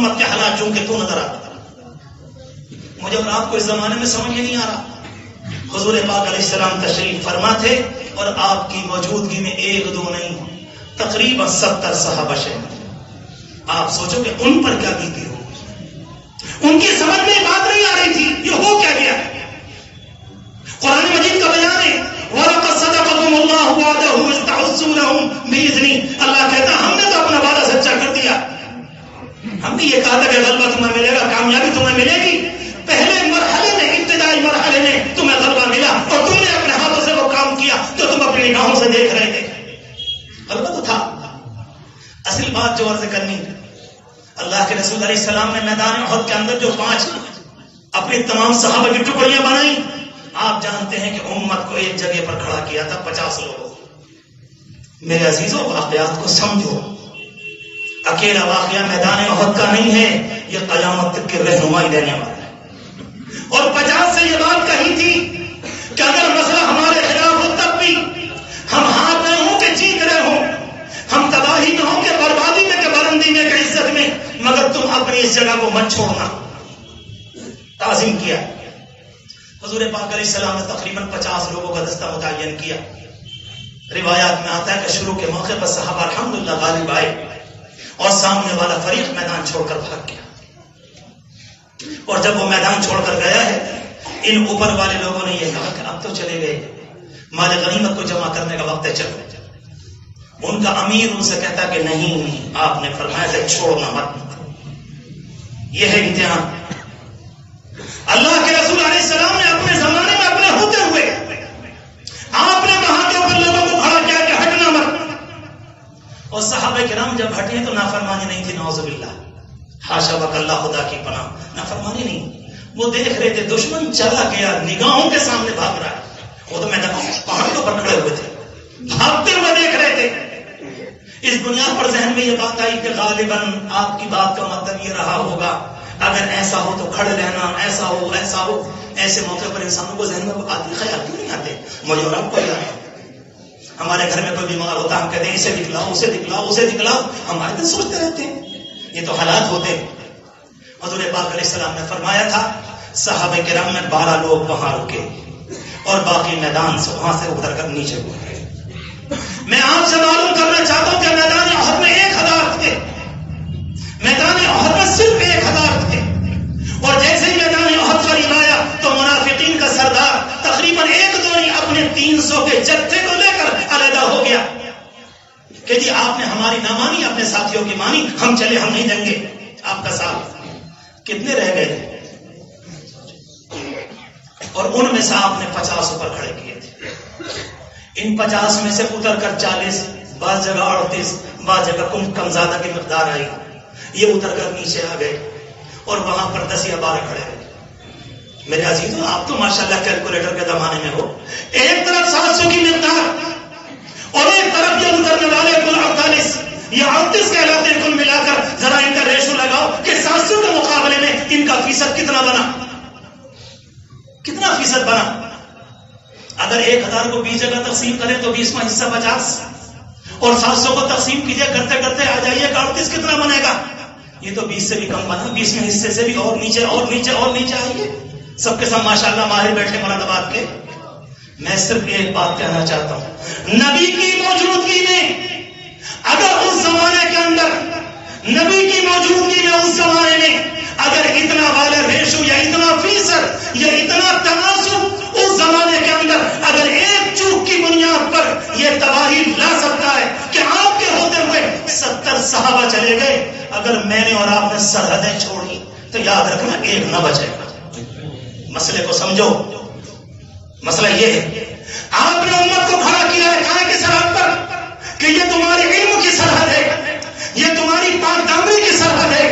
امت کے حالات چونکہ تو نظر آتا. مجھے اور آپ کو اس زمانے میں سمجھ نہیں آ رہا. حضور پاک علیہ السلام تشریف فرما تھے اور آپ کی موجودگی میں ایک دو نہیں تقریباً 70 صحابہ شہید. آپ سوچو کہ ان پر کیا بیتی ہو. ان کی سمجھ میں بات نہیں آ رہی تھی یہ ہو کیا گیا. قرآن مجید کا بیان ہے وَلَقَدْ صَدَقَكُمُ اللَّهُ وَعْدَهُ إِذْ تَحُسُّونَهُم بِإِذْنِهِ. اللہ کہتا ہم نے تو اپنا وعدہ سچا کر دیا. ہم نے یہ کہا تھا کہ غلبہ تمہیں ملے گا, کامیابی تمہیں ملے گی. پہلے مرحلے میں ابتدائی مرحلے میں تمہیں غلبہ ملا اور تم نے اپنے ہاتھوں سے وہ کام کیا جو تم اپنی نگاہوں سے دیکھ رہے تھے. غلبہ تو تھا. اصل بات جو عرض کرنی, اللہ کے رسول علیہ السلام نے میدان احد کے اندر جو 5 اپنی تمام صحابہ کی ٹکڑیاں بنائی, آپ جانتے ہیں کہ امت کو ایک جگہ پر کھڑا کیا تھا 50 لوگوں. میرے عزیزوں واقعات کو سمجھو. اکیلا واقعہ میدان احد کا نہیں ہے, یہ قیامت تک کی رہنمائی دینے والا ہے. اور 50 سے یہ بات کہی تھی کہ اگر مسئلہ ہمارے خلاف ہو تب بھی ہم ہار نہ ہوں کہ جیت رہے ہوں, ہم تباہی نہ ہوں کہ بربادی میں کہ بلندی میں کہ عزت میں, مگر تم اپنی اس جگہ کو مت چھوڑنا. تعظیم کیا. حضور پاک علیہ السلام نے تقریباً 50 لوگوں کا دستہ متعین کیا. روایات میں آتا ہے کہ شروع کے موقع پر صحابہ الحمدللہ غالب آئے اور سامنے والا فریق میدان چھوڑ کر بھاگ گیا. اور جب وہ میدان چھوڑ کر گیا ہے, ان اوپر والے لوگوں نے یہ کہا کہ اب تو چلے گئے, مال غنیمت کو جمع کرنے کا وقت ہے, چلو. ان کا امیر ان سے کہتا کہ نہیں, آپ نے فرمایا کہ چھوڑنا مت, یہ ہے امتحان. اللہ کے رسول علیہ السلام نے اپنے زمانے میں اپنے ہوتے ہوئے آپ نے کہا کہ اوپر لوگوں کو کھڑا کیا کہ ہٹنا مت. اور صحابہ کرام جب ہٹے تو نافرمانی نہیں تھی, نعوذ باللہ, حاشا وک اللہ, خدا کی پناہ, نافرمانی نہیں. وہ دیکھ رہے تھے دشمن چلا گیا, نگاہوں کے سامنے بھاگ رہا ہے. وہ تو میدان پہاڑوں پر کھڑے ہوئے تھے, بھاگتے ہوئے دیکھ رہے تھے. اس بنیاد پر ذہن میں یہ بات آئی کہ غالباً آپ کی بات کا مطلب یہ رہا ہوگا اگر ایسا ہو تو کھڑے رہنا, ایسا ہو ایسا ہو. ایسے موقع پر انسانوں کو ذہن میں آتی خیال کیوں نہیں آتے؟ مجھے اور آپ کو یاد ہے, ہمارے گھر میں کوئی بیمار ہوتا ہم کہتے ہیں اسے دکھلاؤ اسے دکھلاؤ اسے دکھلاؤ, ہمارے دن سوچتے رہتے ہیں. یہ تو حالات ہوتے. حضور پاک علیہ السلام نے فرمایا تھا صحابہ کرام میں 12 لوگ وہاں رکے اور باقی میدان سے وہاں سے اتر کر نیچے اترے. میں آپ سے معلوم کرنا چاہتا ہوں کہ میدان احد میں 1000 تھے, میدان احد میں صرف 1000 تھے. اور جیسے ہی میدان احد قریب آیا تو منافقین کا سردار تقریباً 1-2 نہیں اپنے 300 کے جتھے کو لے کر علیحدہ ہو گیا کہ جی آپ نے ہماری نہ مانی, اپنے ساتھیوں کی مانی, ہم چلے, ہم نہیں دیں گے آپ کا ساتھ. کتنے رہ گئے؟ اور ان میں سے آپ نے 50 اوپر کھڑے کیے تھے. ان 50 میں سے اتر کر 40, بعض جگہ 38, بعض جگہ کم زیادہ کی مقدار آئی, یہ اتر کر نیچے آ گئے اور وہاں پر 10 یا 12 کھڑے ہوئے. میرے عزیزوں آپ تو ماشاءاللہ کیلکولیٹر کے زمانے میں ہو. ایک طرف 700 کی مقدار اور ایک طرف جو اترنے والے کل 48 یا 38 کہلاتے ہیں. کل ملا کر ذرا ان کا ریشو لگاؤ کہ 700 کے مقابلے میں ان کا فیصد کتنا بنا, کتنا فیصد بنا. اگر 1000 کو 20 جگہ تقسیم کریں تو 20 میں حصہ 50 اور 700 کو تقسیم کیجئے کرتے کرتے آ جائیے گا 38 کتنا بنے گا. یہ تو 20 سے بھی کم بنا, 20 میں حصے سے بھی اور نیچے اور نیچے اور نیچے آئیے. سب کے سب ماشاءاللہ ماہر بیٹھے مرادآباد کے. میں صرف ایک بات کہنا چاہتا ہوں, نبی کی موجودگی میں اگر اس زمانے کے اندر, نبی کی موجودگی میں اس زمانے میں اگر اتنا والا ریشو یا اتنا فیصد یا اتنا تناسب اس زمانے کے اندر اگر ایک چوک کی بنیاد پر یہ تباہی لا سکتا ہے کہ آپ کے ہوتے ہوئے 70 صحابہ چلے گئے, اگر میں نے اور آپ نے سرحدیں چھوڑی تو یاد رکھنا ایک نہ بچے گا. مسئلے کو سمجھو. مسئلہ یہ ہے آپ نے امت کو کھڑا کیا ہے کہاں کی سرحد پر کہ یہ تمہارے علم کی سرحد ہے, یہ تمہاری پاک دامنی کی سرحد ہے,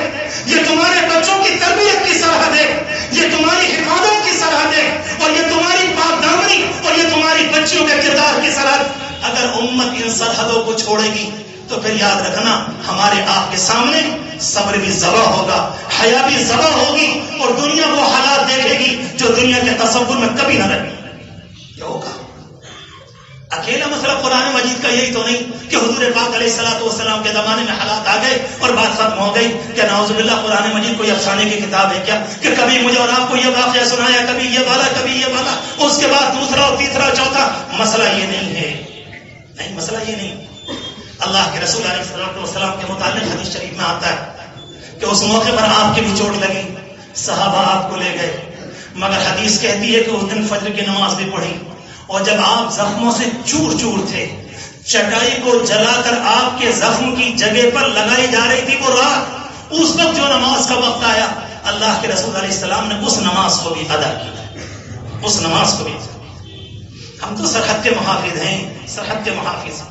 یہ تمہارے بچوں کی تربیت کی سرحد ہے, یہ تمہاری حفاظت کی سرحد ہے, اور یہ تمہاری پاک دامنی اور یہ تمہاری بچیوں کے کردار کی سرحد. اگر امت ان سرحدوں کو چھوڑے گی تو پھر یاد رکھنا ہمارے آپ کے سامنے صبر بھی ذبح ہوگا, حیا بھی ذبح ہوگی, اور دنیا وہ حالات دیکھے گی جو دنیا کے تصور میں کبھی نہ رہے. کیا ہوگا؟ اکیلا مسئلہ قرآن مجید کا یہی تو نہیں کہ حضور پاک علیہ الصلوۃ والسلام کے زمانے میں حالات آ گئے اور بات ختم ہو گئی. کہ نعوذ باللہ قرآن مجید کوئی افسانے کی کتاب ہے کیا کہ کبھی مجھے اور آپ کو یہ واقعہ سنایا, کبھی یہ والا کبھی یہ والا, اس کے بعد دوسرا اور تیسرا چوتھا. مسئلہ یہ نہیں ہے, نہیں مسئلہ یہ نہیں. اللہ کے رسول علیہ الصلوۃ والسلام کے متعلق حدیث شریف میں آتا ہے کہ اس موقع پر آپ کی بھی چوٹ لگی, صحابہ آپ کو لے گئے, مگر حدیث کہتی ہے کہ اس دن فجر کی نماز بھی پڑھی, اور جب آپ زخموں سے چور چور تھے, چٹائی کو جلا کر آپ کے زخم کی جگہ پر لگائی جا رہی تھی وہ رات, اس وقت جو نماز کا وقت آیا اللہ کے رسول علیہ السلام نے اس نماز کو بھی ادا کیا, اس نماز کو بھی. ہم تو سرحد کے محافظ ہیں, سرحد کے محافظ.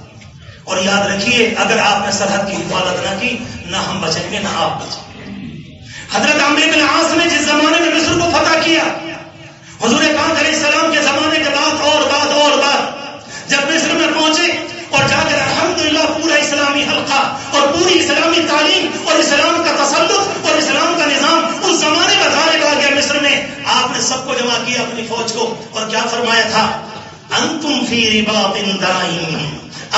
اور یاد رکھیے اگر آپ نے سرحد کی حفاظت نہ کی, نہ ہم بچیں گے نہ آپ بچیں گے. حضرت عمرو بن العاص نے جس زمانے میں مصر کو فتح کیا, حضور پاک علیہ السلام کے زمانے کے بعد اور جب مصر میں پہنچے اور جا کر الحمدللہ پورا اسلامی حلقہ اور پوری اسلامی تعلیم اور اسلام کا تسلط اور اسلام کا نظام اس زمانے کا غالب آ گیا مصر میں. آپ نے سب کو جمع کیا اپنی فوج کو, اور کیا فرمایا تھا, انتم فی رباط دائم,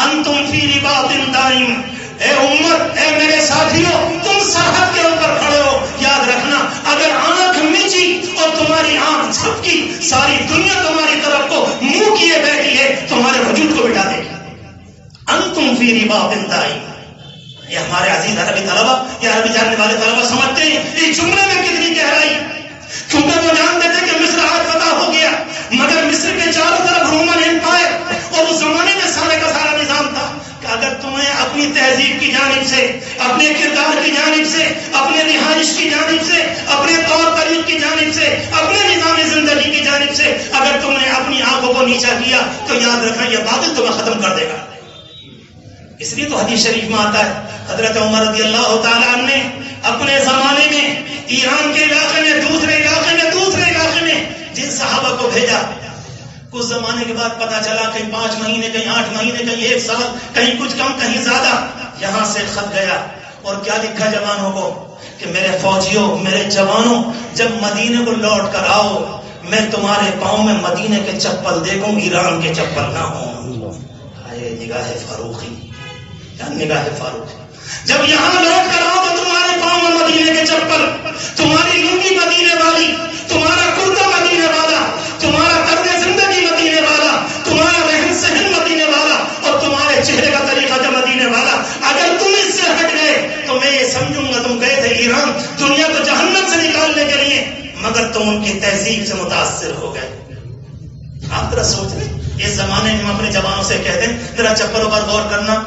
انتم فی رباط دائم. اے امت, اے میرے ساتھیوں, تم سرحد کے اوپر کھڑے ہو. یاد رکھنا اگر آنکھ میچی اور تمہاری آنکھ جھپکی, ساری دنیا تمہاری طرف کو منہ کیے بیٹھی ہے, تمہارے وجود کو مٹا دے گی. انتم فی رباط دائم. یہ ہمارے عزیز عربی طلبہ, یہ عربی جاننے والے طلبہ سمجھتے ہیں اس جملے میں کتنی گہرائی, کیونکہ وہ جانتے تھے کہ مصر آج فتح ہو گیا, مگر مصر کے چاروں طرف رومن امپائر, اور اس زمانے میں سارے کا سارا نظام تھا کہ اگر تمہیں اپنی تہذیب کی جانب سے, اپنے کردار کی جانب سے, اپنے رہائش کی جانب سے, اپنے طور طریق کی جانب سے, اپنے نظام زندگی کی جانب سے اگر تم نے اپنی آنکھوں کو نیچا کیا تو یاد رکھنا یہ باطل تمہیں ختم کر دے گا. اس لیے تو حدیث شریف میں آتا ہے حضرت عمر رضی اللہ تعالیٰ عنہ نے اپنے زمانے میں ایران کے علاقے میں, دوسرے علاقے میں جن صحابہ کو بھیجا, کچھ زمانے کے بعد پتا چلا کہیں 5 مہینے, کہیں 8 مہینے, کہیں 1 سال, کہیں کچھ کم کہیں زیادہ, یہاں سے خط گیا اور کیا لکھا جوانوں کو کہ میرے فوجیوں, میرے جوانوں, جب مدینے کو لوٹ کر آؤ میں تمہارے پاؤں میں مدینے کے چپل دیکھوں, ایران کے چپل نہ ہوں. ہائے نگاہ فاروقی, نگاہ فاروقی. جب یہاں لوٹ کر آؤ تو تمہارے پاؤں میں مدینے کے چپل, تمہاری لنگی مدینے والی, تمہارا کرتا مدینے والا, تمہارا طرز زندگی مدینے والا, تمہارا رہن سہن مدینے والا, اور تمہارے چہرے کا طریقہ جو مدینے والا. اگر تم اس سے ہٹ گئے تو میں یہ سمجھوں گا تم گئے تھے ایران دنیا کو جہنم سے نکالنے کے لیے, مگر تم ان کی تہذیب سے متاثر ہو گئے. آپ ذرا سوچ لیں, اس زمانے میں ہم اپنے جوانوں سے کہتے ہیں ذرا چپلوں پر غور کرنا,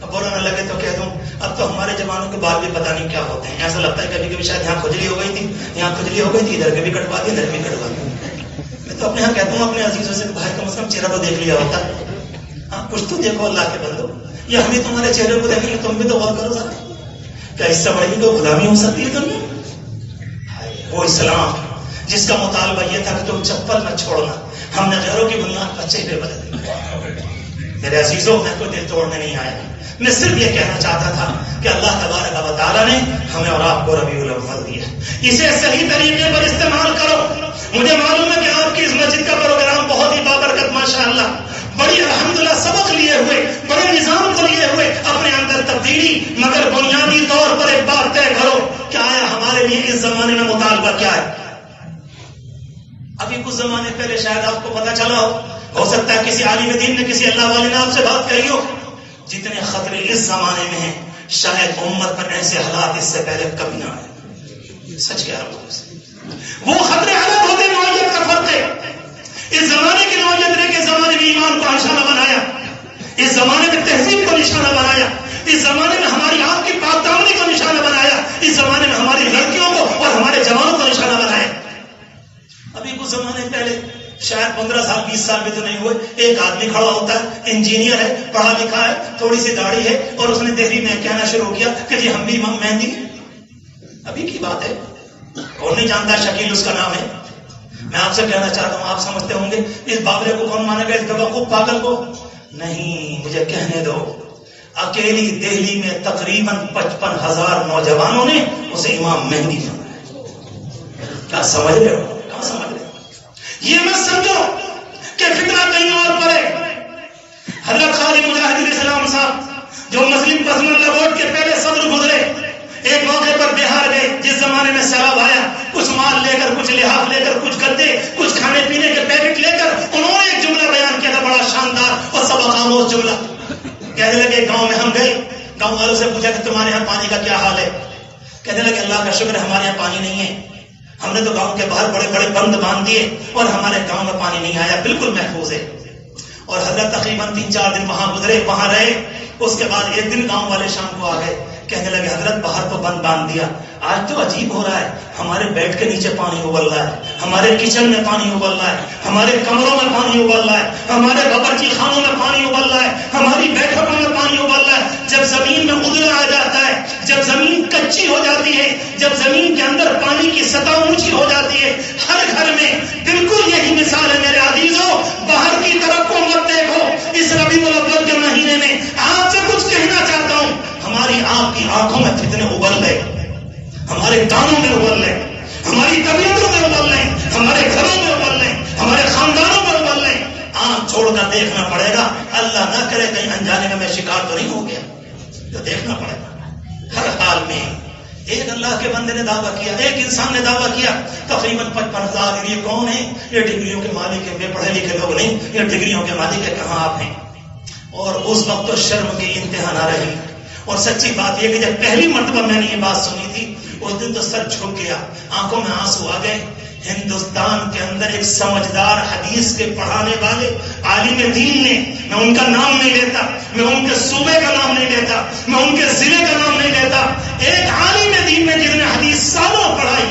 اب بولا نہ لگے تو کہہ دوں اب تو ہمارے جوانوں کے بال بھی پتہ نہیں کیا ہوتے ہیں. ایسا لگتا ہے کبھی کبھی شاید یہاں کھجلی ہو گئی تھی, یہاں کھجلی ہو گئی تھی, ادھر کے بھی کٹوا دی, ادھر بھی کٹوا دی. میں تو اپنے یہاں کہتا ہوں اپنے عزیزوں سے بھائی کم از کم چہرہ تو دیکھ لیا ہوتا ہے, ہاں کچھ تو دیکھو اللہ کے بندو. یا ہمیں تمہارے چہرے کو دیکھیں گے, تم بھی تو غور کرو ذرا, کیا اس سے بڑی کوئی غلامی ہو سکتی ہے دنیا؟ وہ اسلام جس کا مطالبہ یہ تھا کہ تم چپل نہ چھوڑنا, ہم نے غیروں کی بنیاد پر چہرے بدل دیے. میرے عزیزوں, میں کوئی دل توڑنے نہیں آیا, میں صرف یہ کہنا چاہتا تھا کہ اللہ تبارک و تعالیٰ نے ہمیں اور آپ کو ربیع الاول دیا, اسے صحیح طریقے پر استعمال کرو. مجھے معلوم ہے کہ آپ کی اس مسجد کا پروگرام بہت ہی بابرکت ماشاءاللہ, بڑی الحمدللہ سبق لیے ہوئے, بڑے نظام کو لیے ہوئے, اپنے اندر تبدیلی, مگر بنیادی طور پر ایک بات طے کرو کہ آیا ہمارے لیے اس زمانے میں مطالبہ کیا ہے. ابھی کچھ زمانے پہلے شاید آپ کو پتا چلا ہو سکتا ہے کسی عالم دین نے, کسی اللہ والے نے آپ سے بات کہی ہو, جتنے خطرے اس زمانے میں ہیں شاید امت پر ایسے حالات اس سے پہلے کبھی نہ آئے. سچ کہہ رہا ہوں, وہ خطرے الگ ہوتے, نوعیت کا فرق ہے. اس زمانے کی نوعیت نے کہ زمانے میں ایمان کو نشانہ بنایا, اس زمانے میں تہذیب کو نشانہ بنایا, اس زمانے میں ہماری آپ کی پاک دامنی کو نشانہ بنایا, اس زمانے میں ہماری لڑکیوں کو اور ہمارے جوانوں کو نشانہ بنایا. ابھی کچھ زمانے پہلے شاید 15 سال 20 سال بھی تو نہیں ہوئے, ایک آدمی کھڑا ہوتا ہے, انجینئر ہے, پڑھا لکھا ہے, تھوڑی سی داڑھی ہے, اور اس نے دہلی میں کہنا شروع کیا کہ جی ہم بھی امام مہندی. ابھی کی بات ہے, کون نہیں جانتا, شکیل اس کا نام ہے. میں آپ سے کہنا چاہتا ہوں, آپ سمجھتے ہوں گے اس بابلے کو کون مانے گا, اس بیوقوف پاگل کو؟ نہیں, مجھے کہنے دو, اکیلی دہلی میں تقریباً 55,000 نوجوانوں نے اسے امام مہندی مانا. کیا سمجھ رہے ہو؟ کہاں سمجھ رہے ہو؟ یہ مت سمجھو کہ فکرہ کہیں اور پر ہے. حضرت خالد مجاہد الاسلام صاحب جو مسلم پسماندہ لگوٹ کے پہلے صدر گزرے، ایک موقع پر بہار گئے جس زمانے میں سیلاب آیا، کچھ مال لے کر، کچھ لحاف لے کر، کچھ گدے، کچھ کھانے پینے کے پیکٹ لے کر انہوں نے ایک جملہ بیان کیا تھا، بڑا شاندار اور سبق آموز جملہ. کہنے لگے گاؤں میں ہم گئے، گاؤں والوں سے پوچھا کہ تمہارے یہاں پانی کا کیا حال ہے؟ کہنے لگے اللہ کا شکر ہے ہمارے یہاں پانی نہیں ہے، ہم نے تو گاؤں کے باہر بڑے بڑے بند باندھ دیے اور ہمارے گاؤں میں پانی نہیں آیا، بالکل محفوظ ہے. اور حضرت تقریباً 3-4 دن وہاں گزرے، وہاں رہے. اس کے بعد ایک دن گاؤں والے شام کو آ گئے، کہنے لگے حضرت باہر تو بند باندھ دیا، آج تو عجیب ہو رہا ہے، ہمارے بیڈ کے نیچے پانی ابل رہا ہے، ہمارے کچن میں پانی ابل رہا ہے، ہمارے کمروں میں پانی ابل رہا ہے، ہمارے باورچی خانوں میں پانی ابل رہا ہے، ہماری بیٹھکوں میں پانی ابل رہا ہے. جب زمین میں ادرا آ جاتا ہے، جب زمین کچی ہو جاتی ہے، جب زمین کے اندر پانی کی سطح اونچی ہو جاتی ہے، ہر گھر میں بالکل یہی مثال ہے. میرے عزیزوں، باہر کی طرف کو مت دیکھو. اس ربیع الاول کے مہینے میں آپ سے کچھ کہنا چاہتا ہوں، ہماری آپ کی آنکھوں میں فتنے ابل رہے، ہمارے کانوں میں ابل رہے، ہماری طبیعتوں میں ابل رہے، ہمارے گھروں میں ابل رہے، ہمارے خاندانوں میں ابل رہے. آنکھ چھوڑ کر دیکھنا پڑے گا، اللہ نہ کرے کہیں انجانے میں شکار تو نہیں ہو گیا، تو دیکھنا پڑے گا. ہر حال میں ایک اللہ کے بندے نے دعویٰ کیا، ایک انسان نے دعویٰ کیا، تقریباً 55,000. یہ کون ہے؟ یہ ڈگریوں کے مالک ہیں، بے پڑھے لکھے لوگ نہیں، یہ ڈگریوں کے مالک ہے، کہاں آپ ہیں؟ اور اس وقت تو شرم کی انتہا نہ رہی. اور سچی بات یہ کہ جب پہلی مرتبہ میں نے یہ بات سنی تھی، اس دن تو سر جھک گیا، آنکھوں میں آنسو آ گئے. ہندوستان کے اندر ایک سمجھدار حدیث کے پڑھانے والے عالم دین نے، میں ان کا نام نہیں لیتا، میں ان کے صوبے کا نام نہیں لیتا، میں ان کے ضلع کا نام نہیں لیتا، ایک عالم دین نے جس نے حدیث سالوں پڑھائی،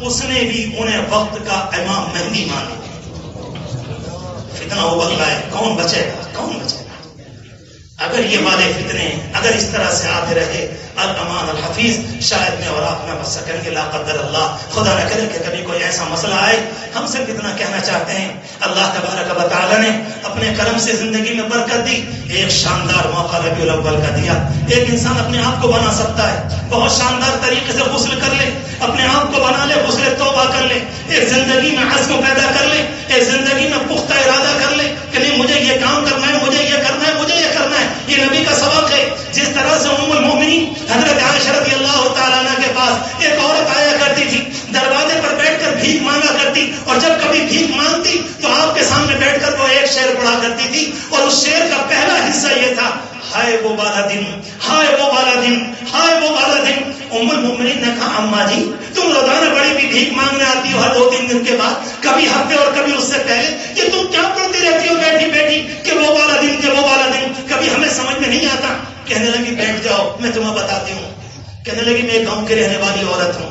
اس نے بھی انہیں وقت کا امام مہدی مانا. فتنہ ابل رہا ہے، کون بچے گا؟ کون بچے گا؟ اگر یہ والے فتنے اگر اس طرح سے آتے رہے، الامان الحفیظ، شاید میں اور آپ نہ بچ سکیں گے. لا قدر اللہ، خدا نہ کرے کہ کبھی کوئی ایسا مسئلہ آئے. ہم صرف اتنا کہنا چاہتے ہیں، اللہ تبارک و تعالیٰ نے اپنے کرم سے زندگی میں برکت دی، ایک شاندار موقع ربیع الاول کا دیا. ایک انسان اپنے آپ کو بنا سکتا ہے، بہت شاندار طریقے سے غسل کر لے، اپنے آپ کو بنا لے، غسل توبہ کر لے، ایک زندگی میں عزم پیدا کر لے، ایک زندگی میں پختہ ارادہ کر لے کہ نہیں مجھے یہ کام کرنا ہے، مجھے یہ کرنا ہے، مجھے یہ کرنا ہے. یہ نبی کا سبق ہے. جس طرح سے ام المؤمنین حضرت عائشہ رضی اللہ تعالیٰ عنہ کے پاس ایک عورت آیا کرتی تھی، دروازے پر بیٹھ کر بھیک مانگا کرتی، اور جب کبھی بھیک مانگتی تو آپ کے سامنے بیٹھ کر وہ ایک شعر پڑھا کرتی تھی، اور اس شعر کا پہلا حصہ یہ تھا، ہائے وہ بالا دن، ہائے وہ بالا دن، ہائے وہ بالا دن. ام المؤمنین نے کہا اماں جی تم روزانہ بڑی بھی بھیک مانگنے آتی ہو ہر 2-3 دن کے بعد، کبھی ہفتے اور کبھی اس سے پہلے، یہ تم کیا پڑھتی رہتی ہو بیٹھی بیٹھی کہ وہ بالا دن، کہ وہ بالا دن، کبھی ہمیں سمجھ میں نہیں آتا. کہنے لگی بیٹھ جاؤ میں تمہیں بتاتی ہوں. کہنے لگی میں ایک گاؤں کی رہنے والی عورت ہوں،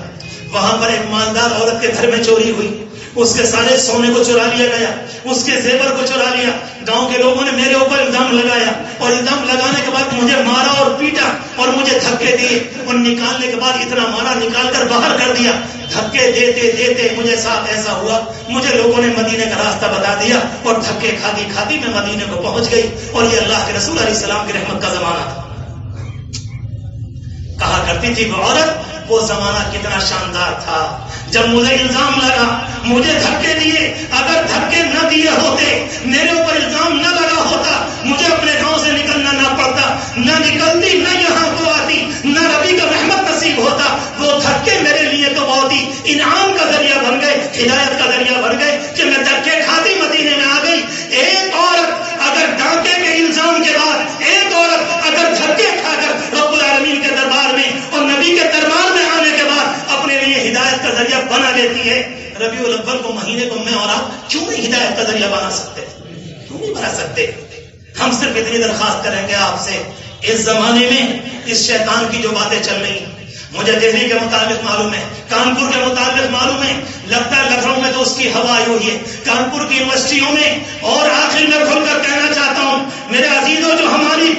وہاں پر ایک مالدار عورت کے گھر میں چوری ہوئی، اس کے سارے سونے کو چرا لیا گیا، اس کے زیور کو چرا لیا. گاؤں کے لوگوں نے میرے اوپر الزام لگایا، اور الزام لگانے کے بعد مجھے مارا اور پیٹا اور مجھے دھکے دیے، اور نکالنے کے بعد اتنا مارا نکال کر باہر کر دیا. دھکے دیتے دیتے مجھے ساتھ ایسا ہوا، مجھے لوگوں نے مدینے کا راستہ بتا دیا، اور دھکے کھاتی کھاتی میں مدینے کو پہنچ گئی. اور یہ اللہ کے رسول علیہ السلام کی رحمت کا زمانہ تھا. کہا کرتی تھی وہ عورت، وہ زمانہ کتنا شاندار تھا جب مجھے الزام لگا، مجھے دھکے دیے، اگر دھکے نہ دیے ہوتے، میرے اوپر الزام نہ لگا ہوتا، مجھے اپنے گاؤں سے نکلنا نہ پڑتا، نہ نکلتی، نہ یہاں کو آتی، نہ ربی کا رحمت نصیب ہوتا. وہ دھکے میرے لیے تو بہت ہی انعام کا ذریعہ بن گئے، ہدایت کا ذریعہ بن گئے کہ میں دھکے کھاتی مدینے میں آ گئی. ایک عورت اگر ڈانٹے کے الزام کے بعد، ایک عورت اگر دھکے کھا کر رب العالمین کے دربار میں اور نبی کے دربار میں آنے کے بعد اپنے لیے ہدایت کا ذریعہ بنا لیتی ہے، ربیع الاول کو مہینے کو میں اور آپ کیوں نہیں ہدایت کا ذریعہ بنا سکتے؟ کیوں نہیں بنا سکتے؟ ہم صرف اتنی درخواست کریں گے آپ سے، اس زمانے میں اس شیطان کی جو باتیں چل رہی، مجھے دہلی کے مطابق معلوم ہے، کانپور کے مطابق معلوم ہے، لگتا ہے لکھنؤ میں تو اس کی ہوا آئی ہوئی ہے، کانپور کی یونیورسٹیوں میں. اور آخر میں کھل کر کہنا چاہتا ہوں میرے عزیزوں، جو ہماری